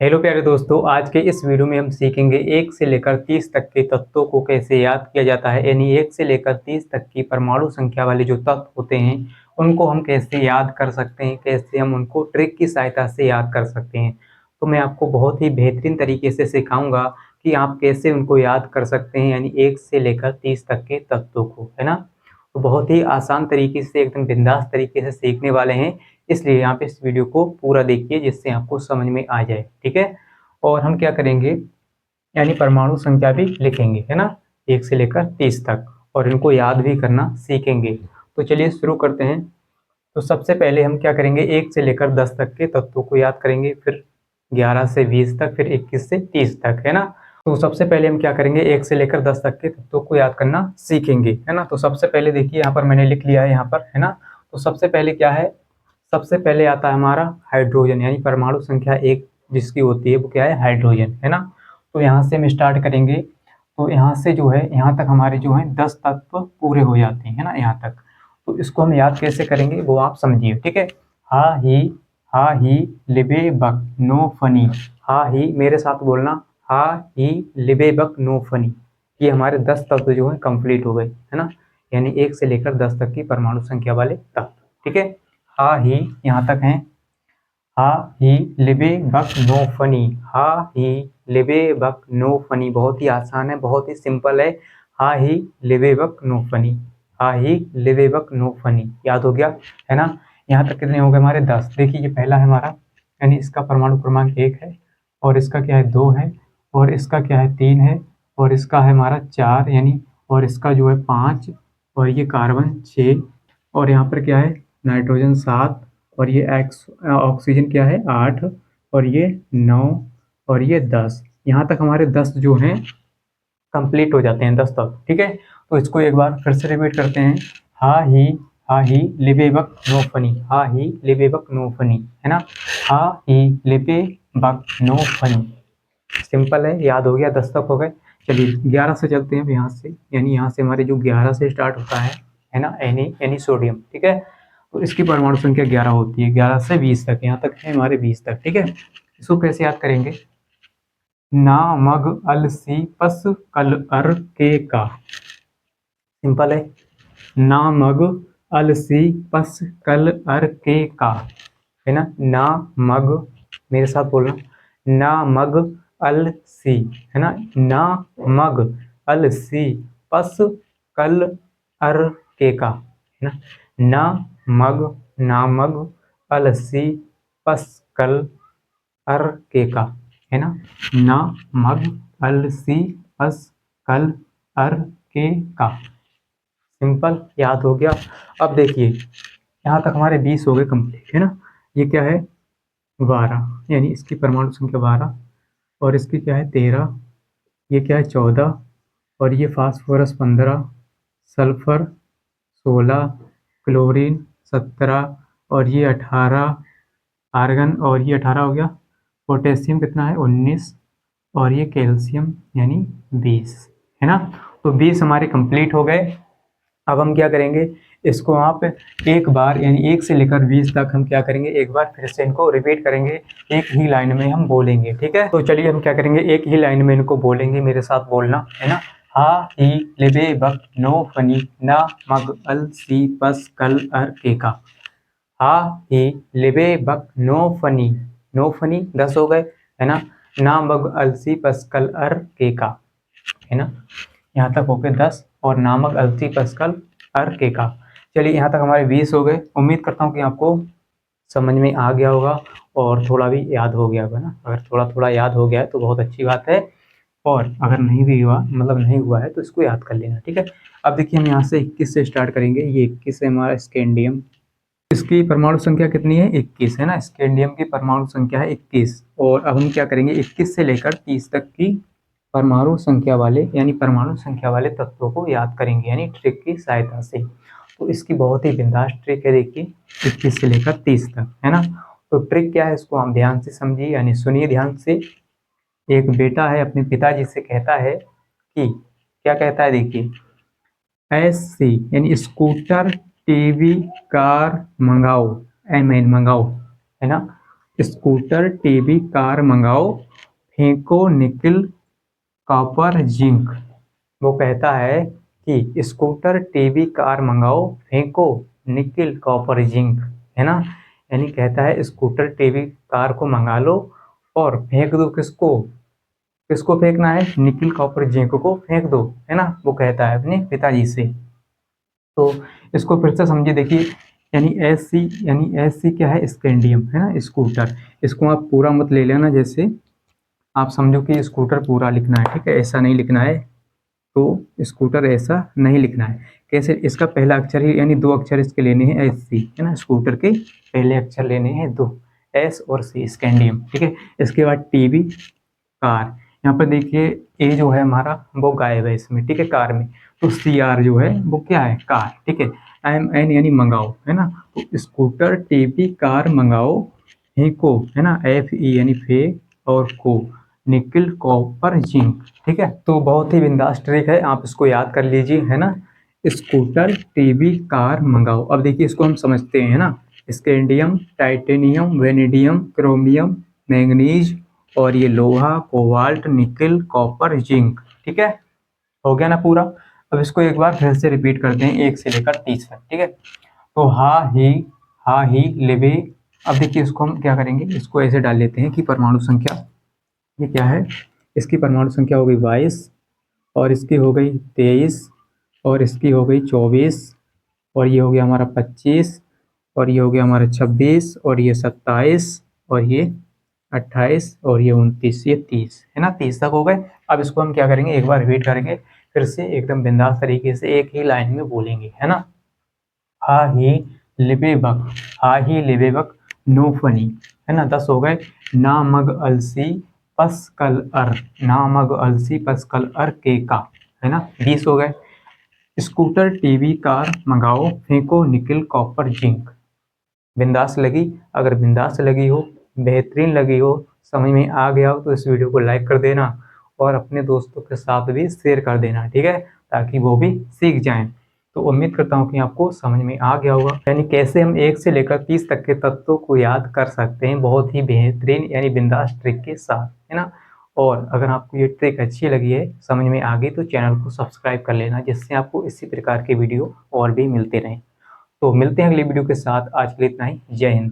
Hello प्यारे दोस्तों, आज के इस वीडियो में हम सीखेंगे 1 से लेकर 30 तक के तत्वों को कैसे याद किया जाता है। यानी 1 से लेकर 30 तक की परमाणु संख्या वाले जो तत्व होते हैं उनको हम कैसे याद कर सकते हैं, कैसे हम उनको ट्रिक की सहायता से याद कर सकते हैं। तो मैं आपको बहुत ही बेहतरीन तरीके से सिखाऊंगा कि आप कैसे उनको याद कर सकते हैं, यानी 1 से लेकर 30 तक के तत्वों को, है ना। तो बहुत ही आसान तरीके से, एकदम बिंदास तरीके से सीखने वाले हैं, इसलिए यहाँ पे इस वीडियो को पूरा देखिए जिससे आपको समझ में आ जाए, ठीक है। और हम क्या करेंगे, यानी परमाणु संख्या भी लिखेंगे, है ना, 1 से लेकर 30 तक, और इनको याद भी करना सीखेंगे। तो चलिए शुरू करते हैं। तो सबसे पहले हम क्या करेंगे, 1 से लेकर 10 तक के तत्वों को याद करेंगे, फिर 11 से 20 तक, फिर 21 से 30 तक, है ना। तो सबसे पहले हम क्या करेंगे, 1 से लेकर 10 तक के तत्वों को याद करना सीखेंगे, है ना। तो सबसे पहले देखिए, यहाँ पर मैंने लिख लिया है यहाँ पर, है ना। तो सबसे पहले क्या है, सबसे पहले आता है हमारा हाइड्रोजन, यानी परमाणु संख्या 1 जिसकी होती है वो क्या है, हाइड्रोजन, है ना। तो यहाँ से हम स्टार्ट करेंगे। तो यहाँ से जो है, यहाँ तक हमारे जो है 10 तत्व पूरे हो जाते हैं, है ना, यहाँ तक। तो इसको हम याद कैसे करेंगे वो आप समझिए, ठीक है। हा ही, हा ही, लिबे बक नो फनी। हा ही, मेरे साथ बोलना, हा ही, लिबे बक नो फनी। ये हमारे 10 तत्व जो है कंप्लीट हो गए, है ना। यानी 1 से लेकर 10 तक की परमाणु संख्या वाले तत्व, ठीक है। हा ही यहाँ तक हैं। हा ही, लिबे बक नो फनी। हा ही, लिबे बक नो फनी, बहुत ही आसान है, बहुत ही सिंपल है। हा ही, लिबे बक नो फनी। हा ही, लिबे बक नो फनी, याद हो गया, है ना। यहाँ तक कितने हो गए हमारे, 10। देखिए ये पहला है हमारा, यानी इसका परमाणु क्रमांक 1 है, और इसका क्या है 2 है, और इसका क्या है 3 है, और इसका है हमारा 4, यानी, और इसका जो है 5, और ये कार्बन 6, और यहाँ पर क्या है नाइट्रोजन 7, और ये ऑक्सीजन क्या है 8, और ये 9, और ये 10। यहाँ तक हमारे 10 जो हैं कंप्लीट हो जाते हैं, 10 तक, ठीक है। तो इसको एक बार फिर से रिपीट करते हैं। हा ही, हा ही, लिबे बक नो फनी। हा ही, लिबे बक नो फनी, है ना। हा ही, लिबे बक नो फनी, सिंपल है, याद हो गया, 10 तक हो गए। चलिए 11 से चलते हैं अब यहाँ से, यानी यहाँ से हमारे जो 11 से स्टार्ट होता है ना, यानी सोडियम, ठीक है। तो इसकी परमाणु संख्या 11 होती है, 11 से 20 तक, यहाँ तक है हमारे 20 तक, ठीक है। इसको कैसे याद करेंगे, ना मग अल सी पस कल अर के का, सिंपल है। ना मग अल सी पस कल अर के का, है ना। ना मग, मेरे साथ बोलना, ना मग अल सी, है ना। ना मग अल सी पस कल अर के का, है ना। ना मग, नामग अल सी पस कल अर के का, है ना। ना मग अल सी पस कल अर के का, सिंपल, याद हो गया। अब देखिए यहाँ तक हमारे 20 हो गए कंप्लीट, है ना। ये क्या है 12, यानी इसकी परमाणु संख्या 12, और इसकी क्या है 13, ये क्या है 14, और ये फास्फोरस 15, सल्फर 16, क्लोरीन 17, और ये 18, आर्गन, और ये 18 हो गया। पोटेशियम कितना है 19, और ये कैल्शियम यानी 20, है ना। तो 20 हमारे कंप्लीट हो गए। अब हम क्या करेंगे, इसको आप एक बार, यानी 1 से लेकर 20 तक हम क्या करेंगे, एक बार फिर से इनको रिपीट करेंगे, एक ही लाइन में हम बोलेंगे, ठीक है। तो चलिए हम क्या करेंगे, एक ही लाइन में इनको बोलेंगे, मेरे साथ बोलना, है ना। हा ही, लिबे बक नो फनी, ना मग अल सी पस कल अर के का। हा ही, लिबे बक नो फनी, नो फनी 10 हो गए, है ना। ना मग अलसी पस्कल अर के का, है ना। यहाँ तक हो गए 10, और नामक अलसी पस्कल अर के का। चलिए यहाँ तक हमारे 20 हो गए। उम्मीद करता हूँ कि आपको समझ में आ गया होगा, और थोड़ा भी याद हो गया होगा ना। अगर थोड़ा थोड़ा याद हो गया है तो बहुत अच्छी बात है, और अगर नहीं भी हुआ, मतलब नहीं हुआ है, तो इसको याद कर लेना, ठीक है। अब देखिए हम यहाँ से 21 से स्टार्ट करेंगे। ये 21 है हमारा स्कैंडियम, इसकी परमाणु संख्या कितनी है 21, है ना। स्कैंडियम की परमाणु संख्या है 21, और अब हम क्या करेंगे, 21 से लेकर 30 तक की परमाणु संख्या वाले, यानी परमाणु संख्या वाले तत्वों को याद करेंगे, यानी ट्रिक की सहायता से। तो इसकी बहुत ही बिंदास ट्रिक है, देखिए 21 से लेकर 30 तक, है ना। तो ट्रिक क्या है, इसको हम ध्यान से समझिए, यानी सुनिए ध्यान से। एक बेटा है अपने पिताजी से कहता है कि, क्या कहता है देखिए, एससी यानी स्कूटर, टीवी, कार मंगाओ, एम एन मंगाओ, है ना। स्कूटर, टीवी, कार मंगाओ, फेंको निकिल, कॉपर, जिंक। वो कहता है कि स्कूटर, टीवी, कार मंगाओ, फेंको निकिल, कॉपर, जिंक, है ना। यानी कहता है स्कूटर, टीवी, कार को मंगा लो और फेंक दो किसको, किसको फेंकना है, निकिल, कॉपर, जिंक को फेंक दो, है ना। वो कहता है अपने पिताजी से। तो इसको फिर से समझिए, देखिए, यानी एस सी क्या है, स्कैंडियम, है ना, स्कूटर। इसको आप पूरा मत ले लेना, जैसे आप समझो कि स्कूटर पूरा लिखना है, ठीक है, ऐसा नहीं लिखना है। तो स्कूटर ऐसा नहीं लिखना है। कैसे, इसका पहला अक्षर ही यानी दो अक्षर इसके लेने हैं, एस सी, है ना। स्कूटर के पहले अक्षर लेने हैं दो, एस और सी, स्कैंडियम, ठीक है। इसके बाद टीवी, कार। यहाँ पर देखिए ए जो है हमारा वो गायब है इसमें, ठीक है, कार में। तो सी आर जो है वो क्या है, कार, ठीक है। आई एम एन यानी मंगाओ, है ना। तो स्कूटर, टीवी, कार मंगाओ, फेंको, है ना, एफ ई यानी फे और को, निकिल, कॉपर, जिंक, ठीक है। तो बहुत ही बिंदास ट्रिक है, आप इसको याद कर लीजिए, है ना। स्कूटर, टीवी, कार मंगाओ। अब देखिए इसको हम समझते हैं, है ना। Scandium, titanium, vanadium, chromium, manganese और ये लोहा, कोबाल्ट, निकिल, कॉपर, जिंक, ठीक है। हो गया ना पूरा। अब इसको एक बार फिर से रिपीट करते हैं 1 से लेकर 30 तक, ठीक है। तो हा ही लेबे। अब देखिए इसको हम क्या करेंगे, इसको ऐसे डाल लेते हैं कि परमाणु संख्या, ये क्या है, इसकी परमाणु संख्या हो गई 22 और इसकी हो गई 23 और इसकी हो गई 24 और ये हो गया हमारा 25 और ये हो गया हमारा 26 और ये 27 और ये 28 और ये 29, ये 30, है ना, 30 तक हो गए। अब इसको हम क्या करेंगे, एक बार रिपीट करेंगे फिर से एकदम बिंदास तरीके से, एक ही लाइन में बोलेंगे, है ना। हा ही लिबेबक, हा ही लिबेबक, नो फनी, है ना, 10 हो गए। ना मग अलसी पस कल अर, ना मग अलसी पस कल अर के का, है ना, 20 हो गए। स्कूटर, टीवी, कार मंगाओ, फेंको निकिल, कॉपर, जिंक। बिंदास लगी, अगर बिंदास लगी हो, बेहतरीन लगी हो, समझ में आ गया हो तो इस वीडियो को लाइक कर देना और अपने दोस्तों के साथ भी शेयर कर देना, ठीक है, ताकि वो भी सीख जाएं। तो उम्मीद करता हूँ कि आपको समझ में आ गया होगा, यानी कैसे हम 1 से लेकर 30 तक के तत्वों को याद कर सकते हैं बहुत ही बेहतरीन यानी बिंदास ट्रिक के साथ, है ना। और अगर आपको ये ट्रिक अच्छी लगी है, समझ में आ गई, तो चैनल को सब्सक्राइब कर लेना, जिससे आपको इसी प्रकार के वीडियो और भी मिलते रहें। तो मिलते हैं अगली वीडियो के साथ, आज के लिए इतना ही, जय हिंद।